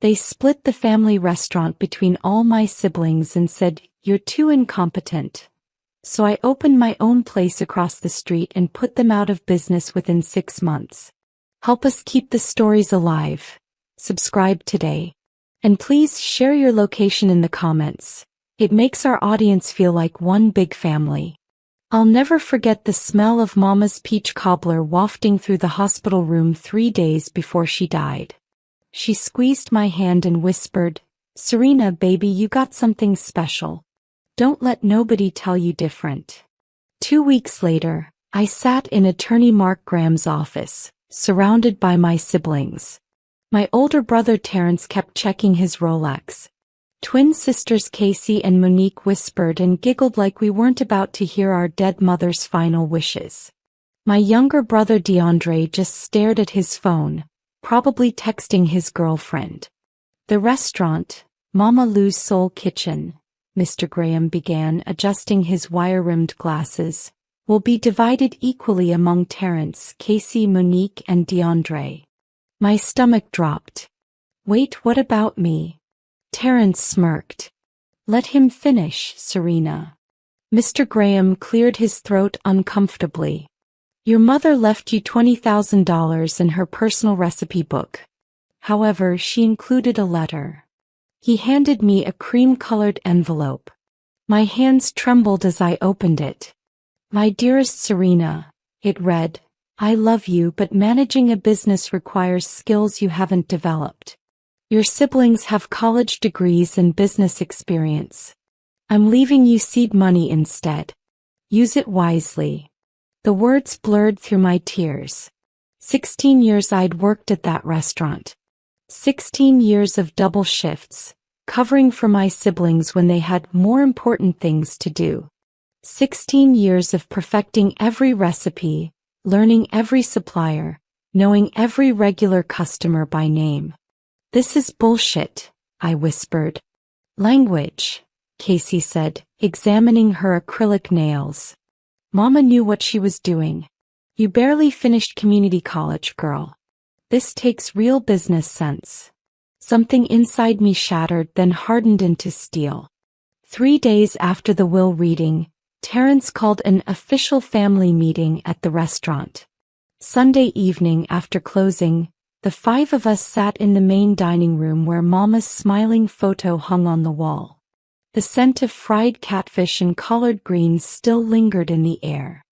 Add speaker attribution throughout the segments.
Speaker 1: They split the family restaurant between all my siblings and said, "You're too incompetent." So I opened my own place across the street and put them out of business within 6 months. Help us keep the stories alive. Subscribe today. And please share your location in the comments. It makes our audience feel like one big family. I'll never forget the smell of Mama's peach cobbler wafting through the hospital room 3 days before she died. She squeezed my hand and whispered, "Serena, baby, you got something special. Don't let nobody tell you different." 2 weeks later, I sat in attorney Mark Graham's office, surrounded by my siblings. My older brother Terrence kept checking his Rolex. Twin sisters Casey and Monique whispered and giggled like we weren't about to hear our dead mother's final wishes. My younger brother DeAndre just stared at his phone, probably texting his girlfriend. "The restaurant, Mama Lou's Soul Kitchen," Mr. Graham began, adjusting his wire-rimmed glasses, "will be divided equally among Terrence, Casey, Monique, and DeAndre." My stomach dropped. "Wait, what about me?" Terrence smirked. "Let him finish, Serena." Mr. Graham cleared his throat uncomfortably. "Your mother left you $20,000 in her personal recipe book. However, she included a letter." He handed me a cream-colored envelope. My hands trembled as I opened it. "My dearest Serena," it read, "I love you, but managing a business requires skills you haven't developed. Your siblings have college degrees and business experience. I'm leaving you seed money instead. Use it wisely." The words blurred through my tears. 16 years I'd worked at that restaurant. 16 years of double shifts, covering for my siblings when they had more important things to do. 16 years of perfecting every recipe, learning every supplier, knowing every regular customer by name. "This is bullshit," I whispered. "Language," Casey said, examining her acrylic nails. "Mama knew what she was doing. You barely finished community college, girl. This takes real business sense." Something inside me shattered, then hardened into steel. 3 days after the will reading, Terrence called an official family meeting at the restaurant. Sunday evening after closing, the 5 of us sat in the main dining room where Mama's smiling photo hung on the wall. The scent of fried catfish and collard greens still lingered in the air.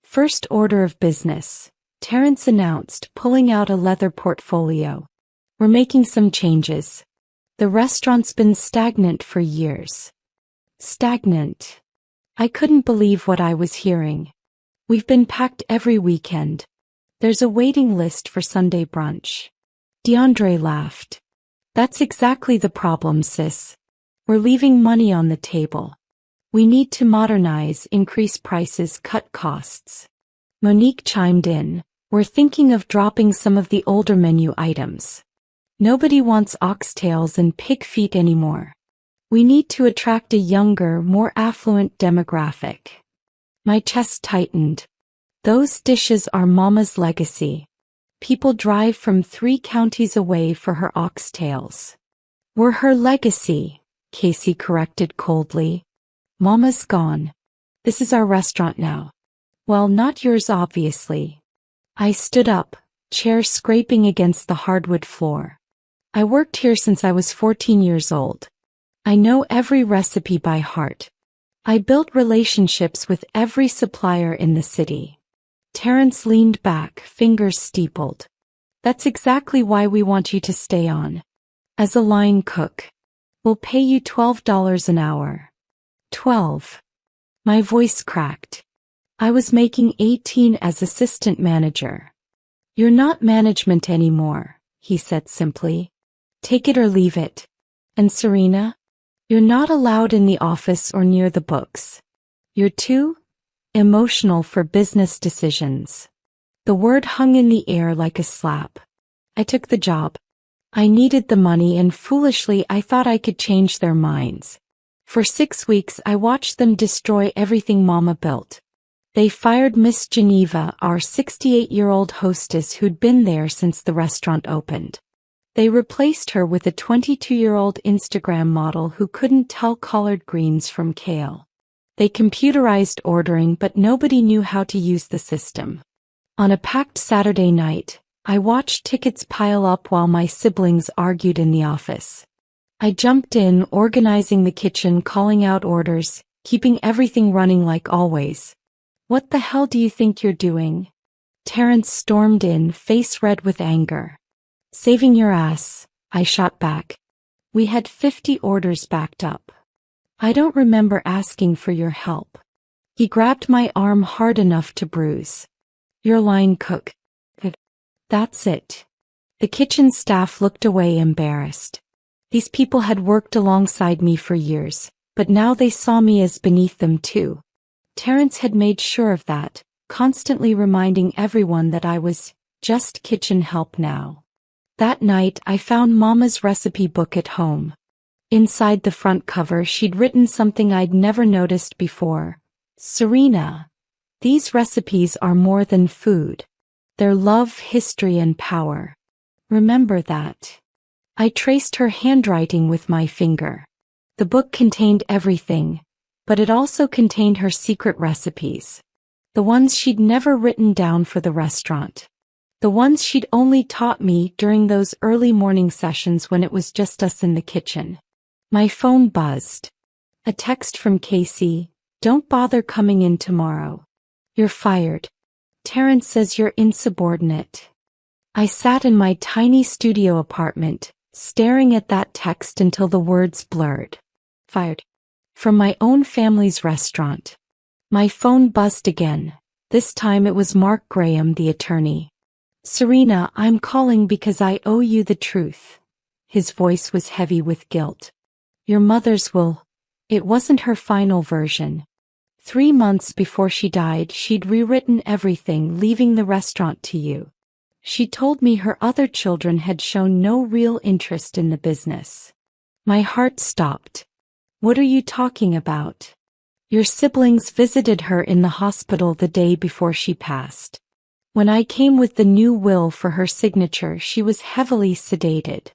Speaker 1: "First order of business," Terrence announced, pulling out a leather portfolio. "We're making some changes. The restaurant's been stagnant for years." Stagnant. I couldn't believe what I was hearing. "We've been packed every weekend. There's a waiting list for Sunday brunch." DeAndre laughed. "That's exactly the problem, sis. We're leaving money on the table. We need to modernize, increase prices, cut costs." Monique chimed in. "We're thinking of dropping some of the older menu items. Nobody wants oxtails and pig feet anymore. We need to attract a younger, more affluent demographic." My chest tightened. Those dishes are Mama's legacy. People drive from 3 counties away for her oxtails. "We're her legacy," Casey corrected coldly. "Mama's gone. This is our restaurant now. Well, not yours, obviously." I stood up, chair scraping against the hardwood floor. "I worked here since I was 14 years old. I know every recipe by heart. I built relationships with every supplier in the city." Terrence leaned back, fingers steepled. "That's exactly why we want you to stay on. As a line cook. We'll pay you $12 an hour." 12. My voice cracked. I was making 18 as assistant manager. "You're not management anymore," he said simply. "Take it or leave it. And Serena? You're not allowed in the office or near the books. You're too emotional for business decisions." The word hung in the air like a slap. I took the job. I needed the money, and foolishly I thought I could change their minds. For 6 weeks I watched them destroy everything Mama built. They fired Miss Geneva, our 68-year-old hostess who'd been there since the restaurant opened. They replaced her with a 22-year-old Instagram model who couldn't tell collard greens from kale. They computerized ordering, but nobody knew how to use the system. On a packed Saturday night, I watched tickets pile up while my siblings argued in the office. I jumped in, organizing the kitchen, calling out orders, keeping everything running like always. "What the hell do you think you're doing?" Terrence stormed in, face red with anger. "Saving your ass," I shot back. "We had 50 orders backed up. I don't remember asking for your help." He grabbed my arm hard enough to bruise. "Your line, cook." That's it. The kitchen staff looked away, embarrassed. These people had worked alongside me for years, but now they saw me as beneath them too. Terrence had made sure of that, constantly reminding everyone that I was just kitchen help now. That night I found Mama's recipe book at home. Inside the front cover she'd written something I'd never noticed before. "Serena, these recipes are more than food. They're love, history, and power. Remember that." I traced her handwriting with my finger. The book contained everything, but it also contained her secret recipes. The ones she'd never written down for the restaurant. The ones she'd only taught me during those early morning sessions when it was just us in the kitchen. My phone buzzed. A text from Casey: "Don't bother coming in tomorrow. You're fired. Terrence says you're insubordinate." I sat in my tiny studio apartment, staring at that text until the words blurred. Fired. From my own family's restaurant. My phone buzzed again. This time it was Mark Graham, the attorney. "Serena, I'm calling because I owe you the truth." His voice was heavy with guilt. "Your mother's will. It wasn't her final version. 3 months before she died, she'd rewritten everything, leaving the restaurant to you. She told me her other children had shown no real interest in the business." My heart stopped. "What are you talking about? Your siblings visited her in the hospital the day before she passed. When I came with the new will for her signature, she was heavily sedated.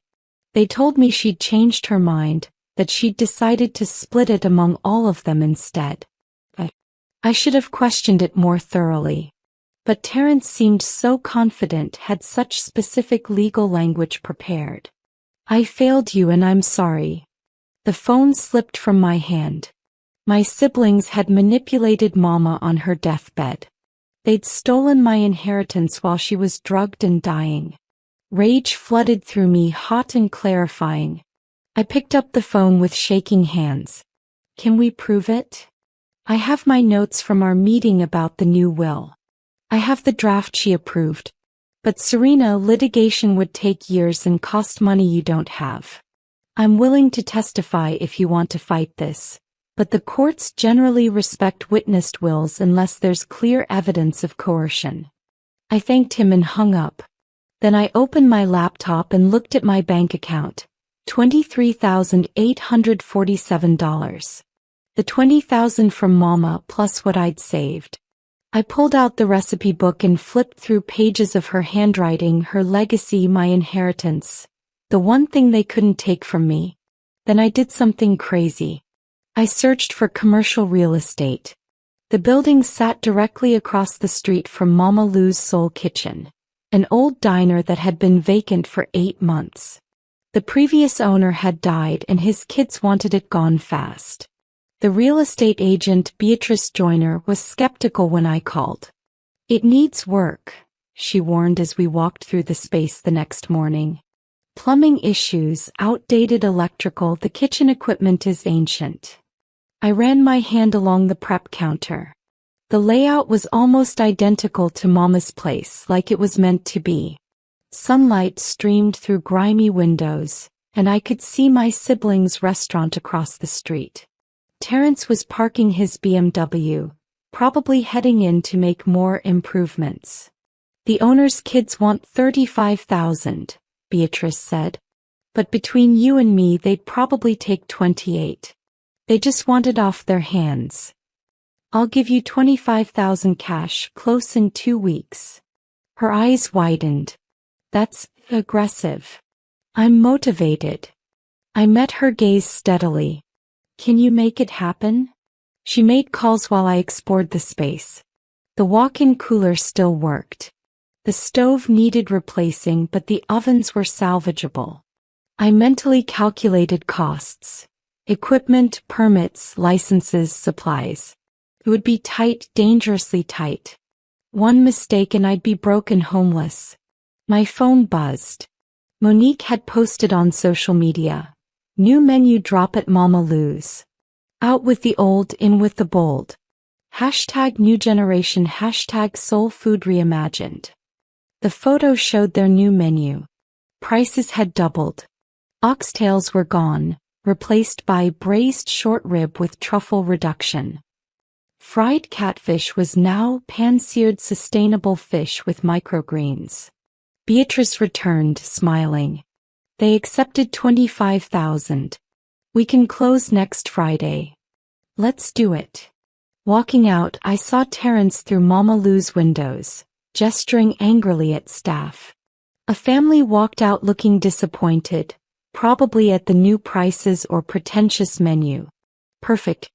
Speaker 1: They told me she'd changed her mind, that she'd decided to split it among all of them instead. I should have questioned it more thoroughly. But Terrence seemed so confident, had such specific legal language prepared. "I failed you and I'm sorry." The phone slipped from my hand. My siblings had manipulated Mama on her deathbed. They'd stolen my inheritance while she was drugged and dying. Rage flooded through me, hot and clarifying. I picked up the phone with shaking hands. "Can we prove it? I have my notes from our meeting about the new will. I have the draft she approved. But Serena, litigation would take years and cost money you don't have. I'm willing to testify if you want to fight this, but the courts generally respect witnessed wills unless there's clear evidence of coercion." I thanked him and hung up. Then I opened my laptop and looked at my bank account. $23,847. The $20,000 from Mama plus what I'd saved. I pulled out the recipe book and flipped through pages of her handwriting, her legacy, my inheritance. The one thing they couldn't take from me. Then I did something crazy. I searched for commercial real estate. The building sat directly across the street from Mama Lou's Soul Kitchen, an old diner that had been vacant for 8 months. The previous owner had died and his kids wanted it gone fast. The real estate agent, Beatrice Joyner, was skeptical when I called. "It needs work," she warned as we walked through the space the next morning. "Plumbing issues, outdated electrical, the kitchen equipment is ancient." I ran my hand along the prep counter. The layout was almost identical to Mama's place, like it was meant to be. Sunlight streamed through grimy windows, and I could see my siblings' restaurant across the street. Terrence was parking his BMW, probably heading in to make more improvements. "The owner's kids want $35,000, Beatrice said. "But between you and me, they'd probably take 28. They just want it off their hands. I'll give you 25,000 cash, close in 2 weeks. Her eyes widened. "That's aggressive." I'm motivated. I met her gaze steadily. Can you make it happen? She made calls while I explored the space. The walk-in cooler still worked. The stove needed replacing, but the ovens were salvageable. I mentally calculated costs. Equipment, permits, licenses, supplies. It would be tight, dangerously tight. One mistake and I'd be broke and homeless. My phone buzzed. Monique had posted on social media. New menu drop at Mama Lou's. Out with the old, in with the bold. Hashtag new generation, hashtag soul food reimagined. The photo showed their new menu. Prices had doubled. Oxtails were gone, replaced by braised short rib with truffle reduction. Fried catfish was now pan-seared sustainable fish with microgreens. Beatrice returned, smiling. They accepted $25,000. We can close next Friday. Let's do it. Walking out, I saw Terrence through Mama Lou's windows, gesturing angrily at staff. A family walked out looking disappointed, probably at the new prices or pretentious menu. Perfect.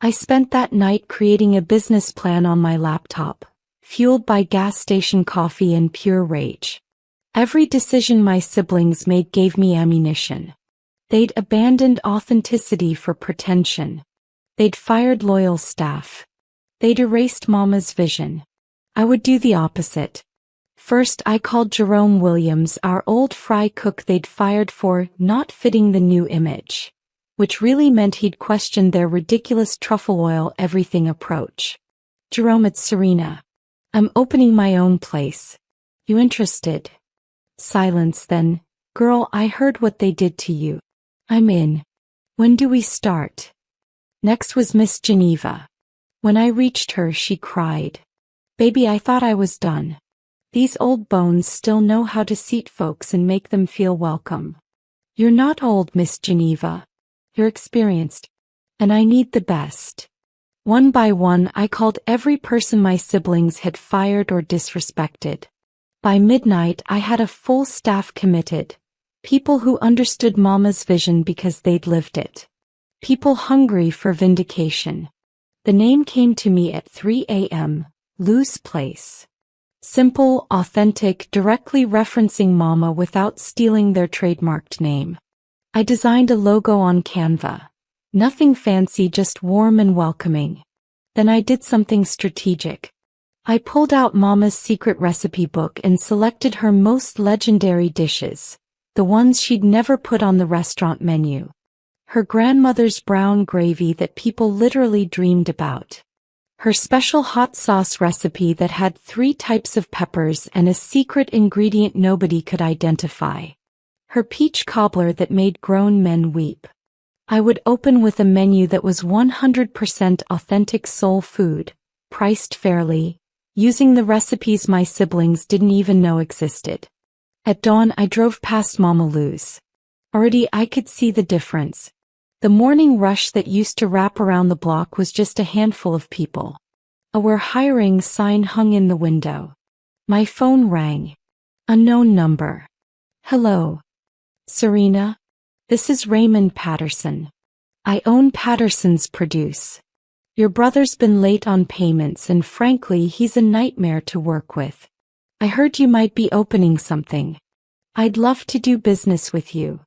Speaker 1: I spent that night creating a business plan on my laptop, fueled by gas station coffee and pure rage. Every decision my siblings made gave me ammunition. They'd abandoned authenticity for pretension. They'd fired loyal staff. They'd erased Mama's vision. I would do the opposite. First, I called Jerome Williams, our old fry cook they'd fired for not fitting the new image, which really meant he'd questioned their ridiculous truffle oil everything approach. Jerome, it's Serena. I'm opening my own place. You interested? Silence then. Girl, I heard what they did to you. I'm in. When do we start? Next was Miss Geneva. When I reached her, she cried. Baby, I thought I was done. These old bones still know how to seat folks and make them feel welcome. You're not old, Miss Geneva. You're experienced. And I need the best. One by one, I called every person my siblings had fired or disrespected. By midnight, I had a full staff committed. People who understood Mama's vision because they'd lived it. People hungry for vindication. The name came to me at 3 a.m., Lou's Place. Simple, authentic, directly referencing Mama without stealing their trademarked name. I designed a logo on Canva. Nothing fancy, just warm and welcoming. Then I did something strategic. I pulled out Mama's secret recipe book and selected her most legendary dishes, the ones she'd never put on the restaurant menu. Her grandmother's brown gravy that people literally dreamed about. Her special hot sauce recipe that had 3 types of peppers and a secret ingredient nobody could identify. Her peach cobbler that made grown men weep. I would open with a menu that was 100% authentic soul food, priced fairly, using the recipes my siblings didn't even know existed. At dawn, I drove past Mama Lou's. Already I could see the difference. The morning rush that used to wrap around the block was just a handful of people. A "We're hiring" sign hung in the window. My phone rang. Unknown number. Hello. Serena? This is Raymond Patterson. I own Patterson's Produce. Your brother's been late on payments and frankly he's a nightmare to work with. I heard you might be opening something. I'd love to do business with you.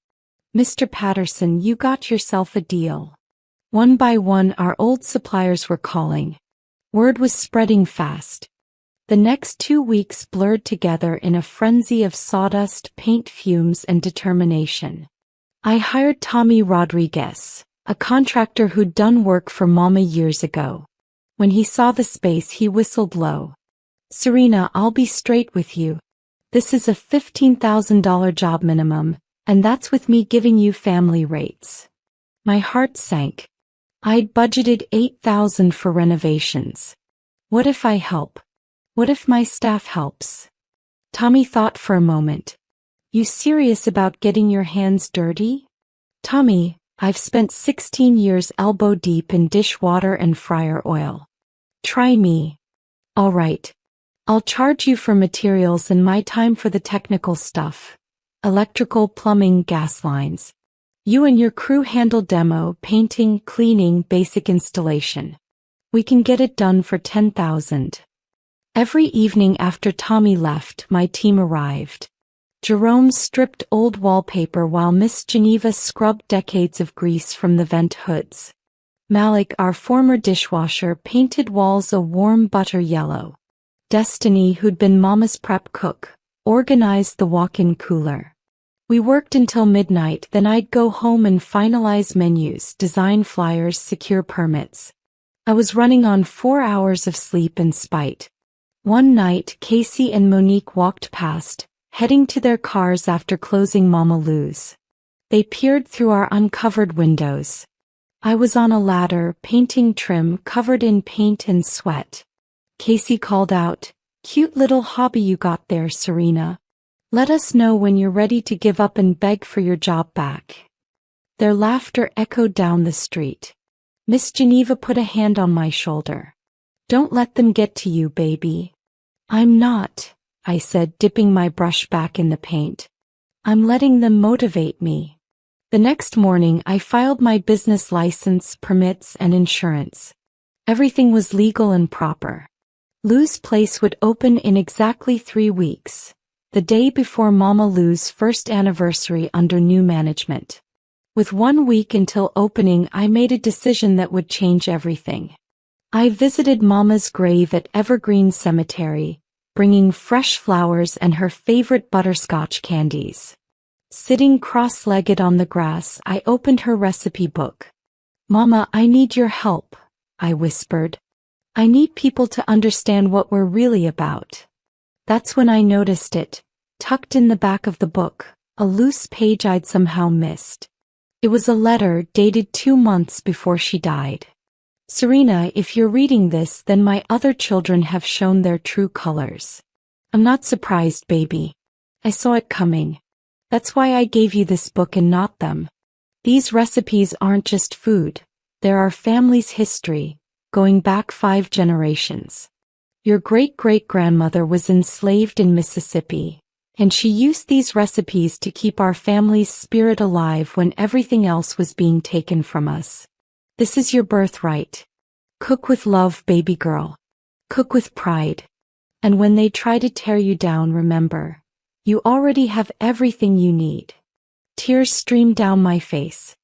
Speaker 1: Mr. Patterson, you got yourself a deal. One by one our old suppliers were calling. Word was spreading fast. The next 2 weeks blurred together in a frenzy of sawdust, paint fumes, and determination. I hired Tommy Rodriguez, a contractor who'd done work for Mama years ago. When he saw the space, he whistled low. Serena, I'll be straight with you. This is a $15,000 job minimum, and that's with me giving you family rates. My heart sank. I'd budgeted $8,000 for renovations. What if I help? What if my staff helps? Tommy thought for a moment. You serious about getting your hands dirty? Tommy, I've spent 16 years elbow deep in dishwater and fryer oil. Try me. All right. I'll charge you for materials and my time for the technical stuff. electrical, plumbing, gas lines. You and your crew handle demo, painting, cleaning, basic installation. We can get it done for 10,000. Every evening after Tommy left, my team arrived. Jerome stripped old wallpaper while Miss Geneva scrubbed decades of grease from the vent hoods. Malik, our former dishwasher, painted walls a warm butter yellow. Destiny, who'd been Mama's prep cook, organized the walk-in cooler. We worked until midnight, then I'd go home and finalize menus, design flyers, secure permits. I was running on 4 hours of sleep in spite. One night, Casey and Monique walked past, heading to their cars after closing Mama Lou's. They peered through our uncovered windows. I was on a ladder, painting trim, covered in paint and sweat. Casey called out, "Cute little hobby you got there, Serena. Let us know when you're ready to give up and beg for your job back." Their laughter echoed down the street. Miss Geneva put a hand on my shoulder. "Don't let them get to you, baby." "I'm not," I said, dipping my brush back in the paint. "I'm letting them motivate me." The next morning, I filed my business license, permits, and insurance. Everything was legal and proper. Lou's place would open in exactly 3 weeks, the day before Mama Lou's first anniversary under new management. With 1 week until opening, I made a decision that would change everything. I visited Mama's grave at Evergreen Cemetery, bringing fresh flowers and her favorite butterscotch candies. Sitting cross-legged on the grass, I opened her recipe book. "Mama, I need your help," I whispered. "I need people to understand what we're really about." That's when I noticed it, tucked in the back of the book, a loose page I'd somehow missed. It was a letter dated 2 months before she died. "Serena, if you're reading this, then my other children have shown their true colors. I'm not surprised, baby. I saw it coming. That's why I gave you this book and not them. These recipes aren't just food. They're our family's history, going back 5 generations. Your great-great-grandmother was enslaved in Mississippi, and she used these recipes to keep our family's spirit alive when everything else was being taken from us. This is your birthright. Cook with love, baby girl. Cook with pride. And when they try to tear you down, remember, you already have everything you need." Tears streamed down my face.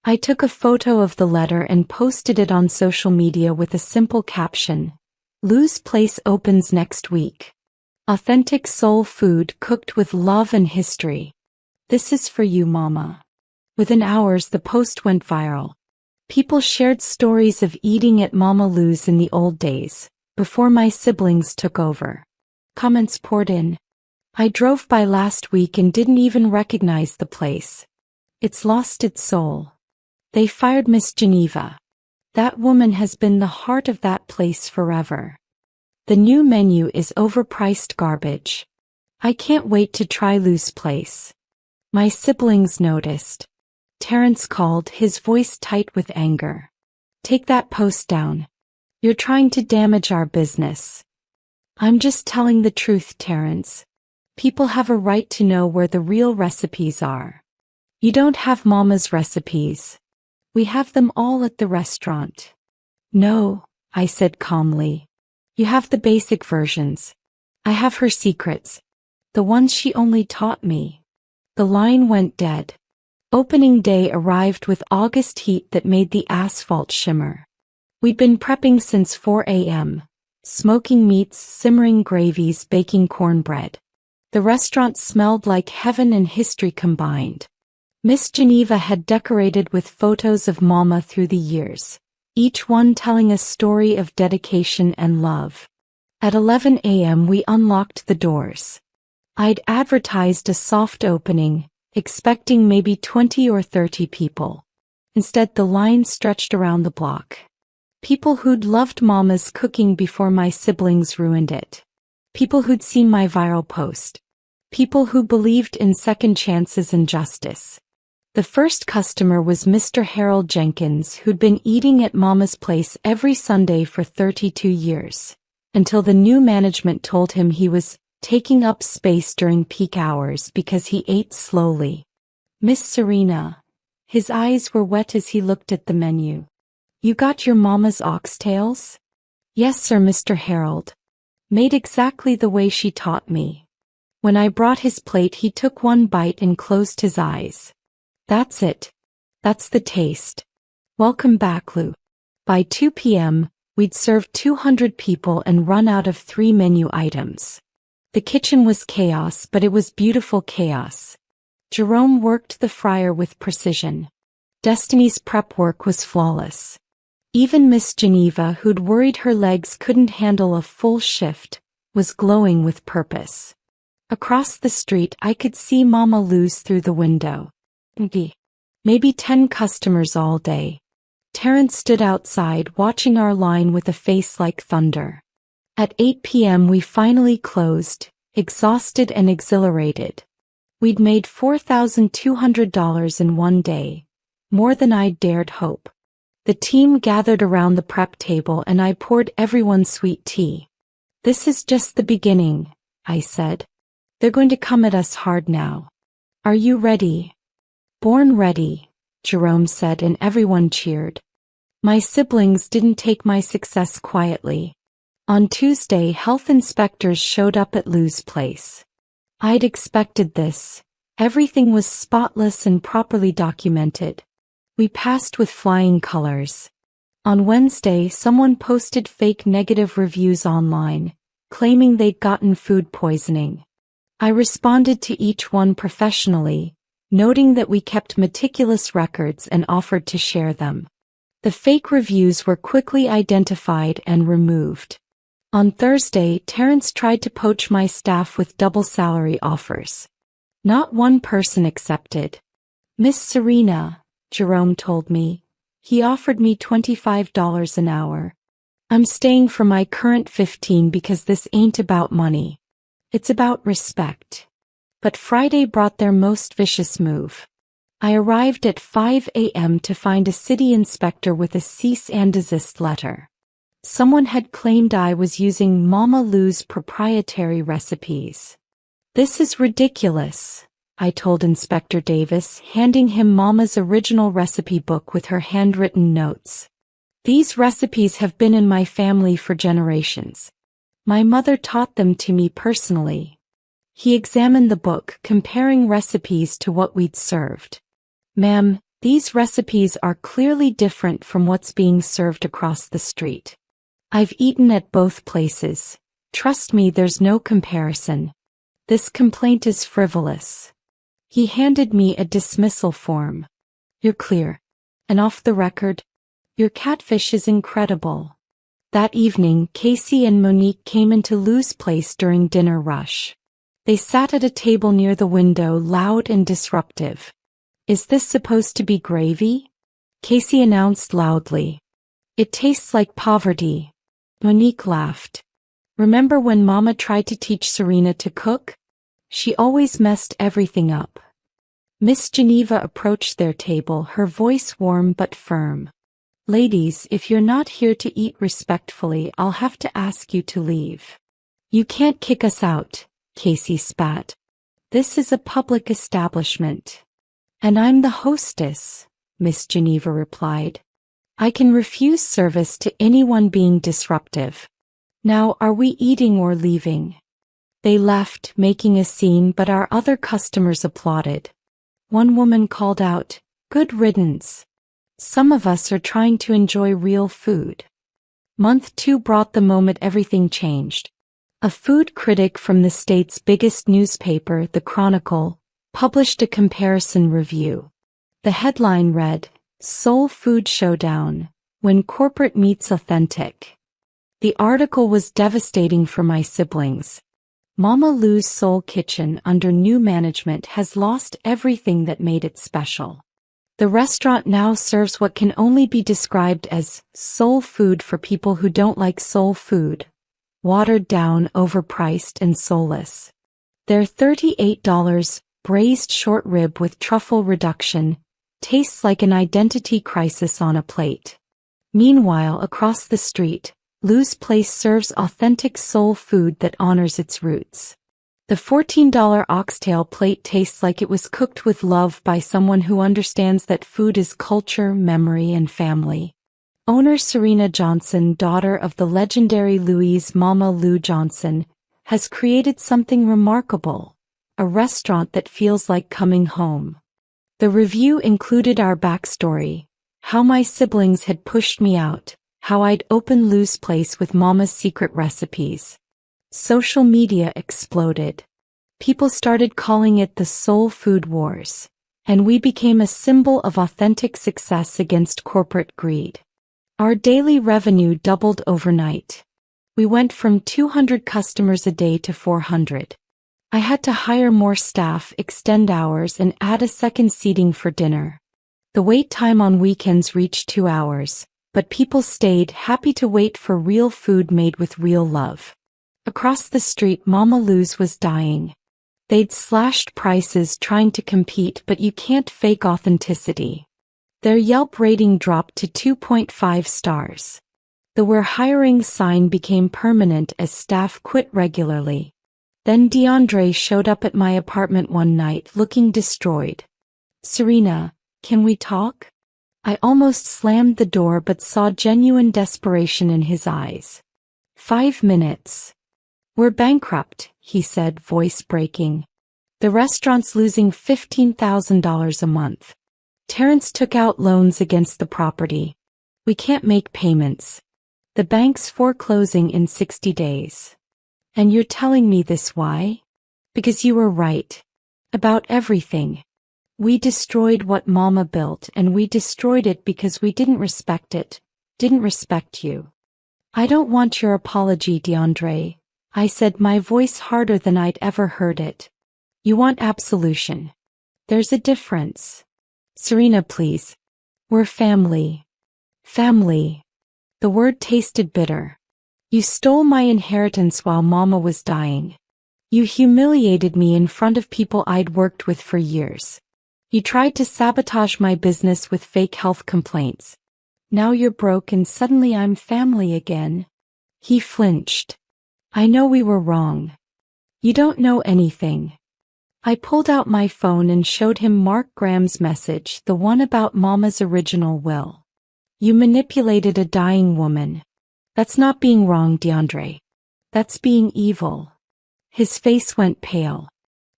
Speaker 1: I took a photo of the letter and posted it on social media with a simple caption, "Lou's place opens next week. Authentic soul food cooked with love and history. This is for you, Mama." Within hours, the post went viral. People shared stories of eating at Mama Lou's in the old days, before my siblings took over. Comments poured in. "I drove by last week and didn't even recognize the place. It's lost its soul. They fired Miss Geneva. That woman has been the heart of that place forever. The new menu is overpriced garbage. I can't wait to try Lou's place." My siblings noticed. Terrence called, his voice tight with anger. "Take that post down. You're trying to damage our business." "I'm just telling the truth, Terrence. People have a right to know where the real recipes are. You don't have Mama's recipes. We have them all at the restaurant." "No," I said calmly. "You have the basic versions. I have her secrets. The ones she only taught me." The line went dead. Opening day arrived with August heat that made the asphalt shimmer. We'd been prepping since 4 a.m., smoking meats, simmering gravies, baking cornbread. The restaurant smelled like heaven and history combined. Miss Geneva had decorated with photos of Mama through the years, each one telling a story of dedication and love. At 11 a.m. we unlocked the doors. I'd advertised a soft opening, expecting maybe 20 or 30 people. Instead, the line stretched around the block. People who'd loved Mama's cooking before my siblings ruined it. People who'd seen my viral post. People who believed in second chances and justice. The first customer was Mr. Harold Jenkins, who'd been eating at Mama's place every Sunday for 32 years, until the new management told him he was taking up space during peak hours because he ate slowly. Miss Serena. His eyes were wet as he looked at the menu. You got your mama's oxtails? Yes, sir, Mr. Harold. Made exactly the way she taught me. When I brought his plate, he took one bite and closed his eyes. That's it. That's the taste. Welcome back, Lou. By 2 p.m., we'd served 200 people and run out of 3 menu items. The kitchen was chaos, but it was beautiful chaos. Jerome worked the fryer with precision. Destiny's prep work was flawless. Even Miss Geneva, who'd worried her legs couldn't handle a full shift, was glowing with purpose. Across the street, I could see Mama Lou's through the window. Maybe 10 customers all day. Terrence stood outside watching our line with a face like thunder. At 8 p.m. we finally closed, exhausted and exhilarated. We'd made $4,200 in one day, more than I'd dared hope. The team gathered around the prep table and I poured everyone sweet tea. This is just the beginning, I said. They're going to come at us hard now. Are you ready? Born ready, Jerome said, and everyone cheered. My siblings didn't take my success quietly. On Tuesday, health inspectors showed up at Lou's place. I'd expected this. Everything was spotless and properly documented. We passed with flying colors. On Wednesday, someone posted fake negative reviews online, claiming they'd gotten food poisoning. I responded to each one professionally, noting that we kept meticulous records and offered to share them. The fake reviews were quickly identified and removed. On Thursday, Terrence tried to poach my staff with double salary offers. Not one person accepted. Miss Serena, Jerome told me. He offered me $25 an hour. I'm staying for my current 15 because this ain't about money. It's about respect. But Friday brought their most vicious move. I arrived at 5 a.m. to find a city inspector with a cease and desist letter. Someone had claimed I was using Mama Lou's proprietary recipes. This is ridiculous, I told Inspector Davis, handing him Mama's original recipe book with her handwritten notes. These recipes have been in my family for generations. My mother taught them to me personally. He examined the book, comparing recipes to what we'd served. Ma'am, these recipes are clearly different from what's being served across the street. I've eaten at both places. Trust me, there's no comparison. This complaint is frivolous. He handed me a dismissal form. You're clear. And off the record, your catfish is incredible. That evening, Casey and Monique came into Lou's place during dinner rush. They sat at a table near the window, loud and disruptive. Is this supposed to be gravy? Casey announced loudly. It tastes like poverty. Monique laughed. Remember when Mama tried to teach Serena to cook? She always messed everything up. Miss Geneva approached their table, her voice warm but firm. Ladies, if you're not here to eat respectfully, I'll have to ask you to leave. You can't kick us out, Casey spat. This is a public establishment. And I'm the hostess, Miss Geneva replied. I can refuse service to anyone being disruptive. Now, are we eating or leaving? They left, making a scene, but our other customers applauded. One woman called out, "Good riddance. Some of us are trying to enjoy real food." Month 2 brought the moment everything changed. A food critic from the state's biggest newspaper, The Chronicle, published a comparison review. The headline read, "Soul Food Showdown, When Corporate Meets Authentic." The article was devastating for my siblings. Mama Lou's Soul Kitchen under new management has lost everything that made it special. The restaurant now serves what can only be described as soul food for people who don't like soul food. Watered down, overpriced, and soulless. Their $38 braised short rib with truffle reduction tastes like an identity crisis on a plate. Meanwhile, across the street, Lou's Place serves authentic soul food that honors its roots. The $14 oxtail plate tastes like it was cooked with love by someone who understands that food is culture, memory, and family. Owner Serena Johnson, daughter of the legendary Louise Mama Lou Johnson, has created something remarkable, a restaurant that feels like coming home. The review included our backstory, how my siblings had pushed me out, how I'd opened Lou's place with Mama's secret recipes. Social media exploded. People started calling it the Soul Food Wars, and we became a symbol of authentic success against corporate greed. Our daily revenue doubled overnight. We went from 200 customers a day to 400. I had to hire more staff, extend hours, and add a second seating for dinner. The wait time on weekends reached 2 hours, but people stayed, happy to wait for real food made with real love. Across the street, Mama Lou's was dying. They'd slashed prices trying to compete, but you can't fake authenticity. Their Yelp rating dropped to 2.5 stars. The "We're hiring" sign became permanent as staff quit regularly. Then DeAndre showed up at my apartment one night looking destroyed. "Serena, can we talk?" I almost slammed the door but saw genuine desperation in his eyes. 5 minutes. "We're bankrupt," he said, voice breaking. "The restaurant's losing $15,000 a month. Terrence took out loans against the property. We can't make payments. The bank's foreclosing in 60 days. And you're telling me this why? Because you were right. About everything. We destroyed what Mama built, and we destroyed it because we didn't respect it, didn't respect you." "I don't want your apology, DeAndre," I said, my voice harder than I'd ever heard it. "You want absolution. There's a difference. Serena, please. We're family." Family. The word tasted bitter. "You stole my inheritance while Mama was dying. You humiliated me in front of people I'd worked with for years. You tried to sabotage my business with fake health complaints. Now you're broke and suddenly I'm family again." He flinched. "I know we were wrong. You don't know anything." I pulled out my phone and showed him Mark Graham's message, the one about Mama's original will. "You manipulated a dying woman. That's not being wrong, DeAndre. That's being evil." His face went pale.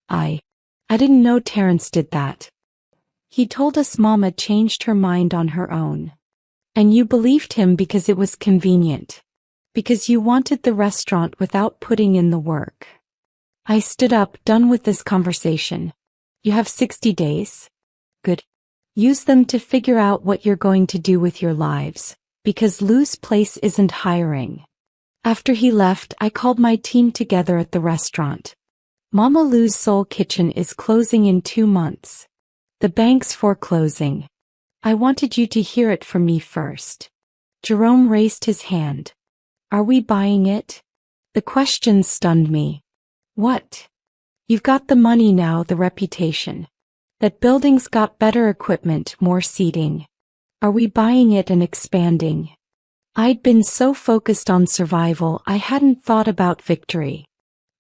Speaker 1: I didn't know Terrence did that. He told us Mama changed her mind on her own. And you believed him because it was convenient. Because you wanted the restaurant without putting in the work." I stood up, done with this conversation. "You have 60 days? Good. Use them to figure out what you're going to do with your lives, because Lou's place isn't hiring." After he left, I called my team together at the restaurant. "Mama Lou's Soul Kitchen is closing in 2 months. The bank's foreclosing. I wanted you to hear it from me first." Jerome raised his hand. "Are we buying it?" The question stunned me. "What? You've got the money now, the reputation. That building's got better equipment, more seating. Are we buying it and expanding?" I'd been so focused on survival I hadn't thought about victory.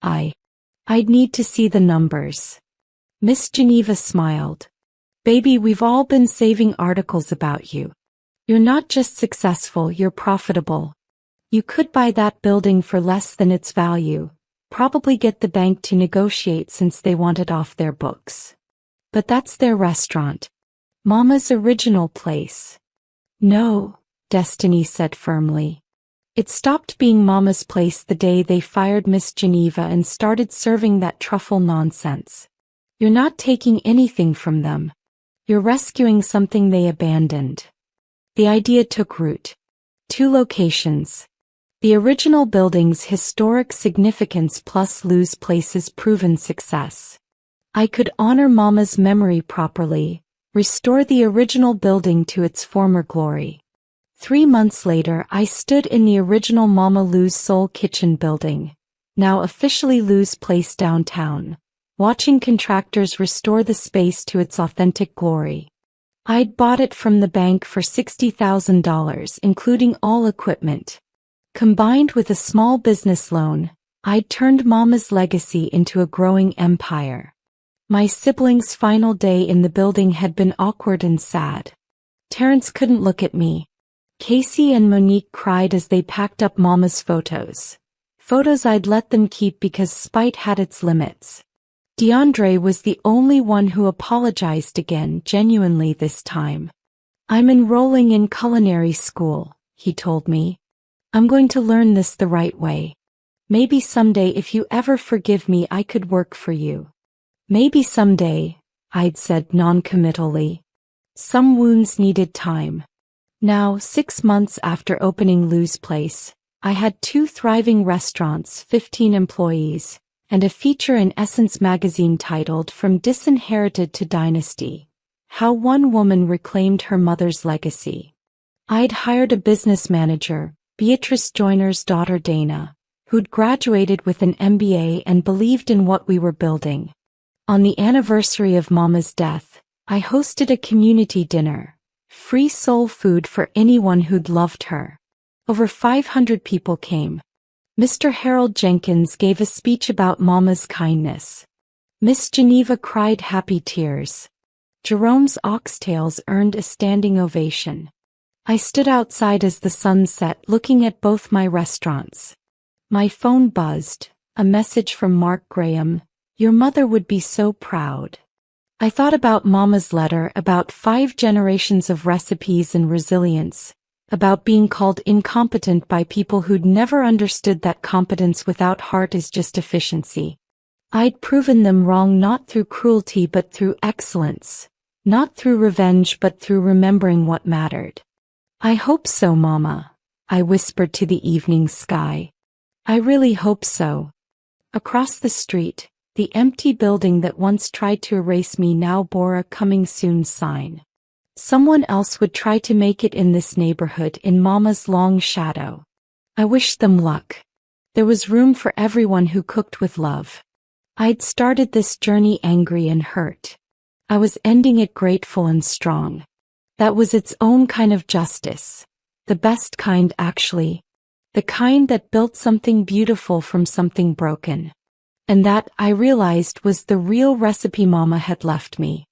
Speaker 1: I'd need to see the numbers. Miss Geneva smiled. "Baby, we've all been saving articles about you. You're not just successful, you're profitable. You could buy that building for less than its value, probably get the bank to negotiate since they want it off their books. But that's their restaurant. Mama's original place." "No," Destiny said firmly. "It stopped being Mama's place the day they fired Miss Geneva and started serving that truffle nonsense. You're not taking anything from them. You're rescuing something they abandoned." The idea took root. 2 locations. The original building's historic significance plus Lou's Place's proven success. I could honor Mama's memory properly, restore the original building to its former glory. 3 months later, I stood in the original Mama Lou's Soul Kitchen building, now officially Lou's Place downtown, watching contractors restore the space to its authentic glory. I'd bought it from the bank for $60,000, including all equipment. Combined with a small business loan, I'd turned Mama's legacy into a growing empire. My siblings' final day in the building had been awkward and sad. Terrence couldn't look at me. Casey and Monique cried as they packed up Mama's photos. Photos I'd let them keep because spite had its limits. DeAndre was the only one who apologized again, genuinely this time. "I'm enrolling in culinary school," he told me. "I'm going to learn this the right way. Maybe someday if you ever forgive me I could work for you." "Maybe someday," I'd said non-committally. Some wounds needed time. Now, 6 months after opening Lou's Place, I had 2 thriving restaurants, 15 employees, and a feature in Essence magazine titled From Disinherited to Dynasty: How One Woman Reclaimed Her Mother's Legacy. I'd hired a business manager, Beatrice Joyner's daughter Dana, who'd graduated with an MBA and believed in what we were building. On the anniversary of Mama's death, I hosted a community dinner, free soul food for anyone who'd loved her. Over 500 people came. Mr. Harold Jenkins gave a speech about Mama's kindness. Miss Geneva cried happy tears. Jerome's oxtails earned a standing ovation. I stood outside as the sun set, looking at both my restaurants. My phone buzzed, a message from Mark Graham: "Your mother would be so proud." I thought about Mama's letter, about 5 generations of recipes and resilience, about being called incompetent by people who'd never understood that competence without heart is just efficiency. I'd proven them wrong, not through cruelty but through excellence, not through revenge but through remembering what mattered. "I hope so, Mama," I whispered to the evening sky. "I really hope so." Across the street, the empty building that once tried to erase me now bore a "Coming Soon" sign. Someone else would try to make it in this neighborhood in Mama's long shadow. I wished them luck. There was room for everyone who cooked with love. I'd started this journey angry and hurt. I was ending it grateful and strong. That was its own kind of justice. The best kind, actually. The kind that built something beautiful from something broken. And that, I realized, was the real recipe Mama had left me.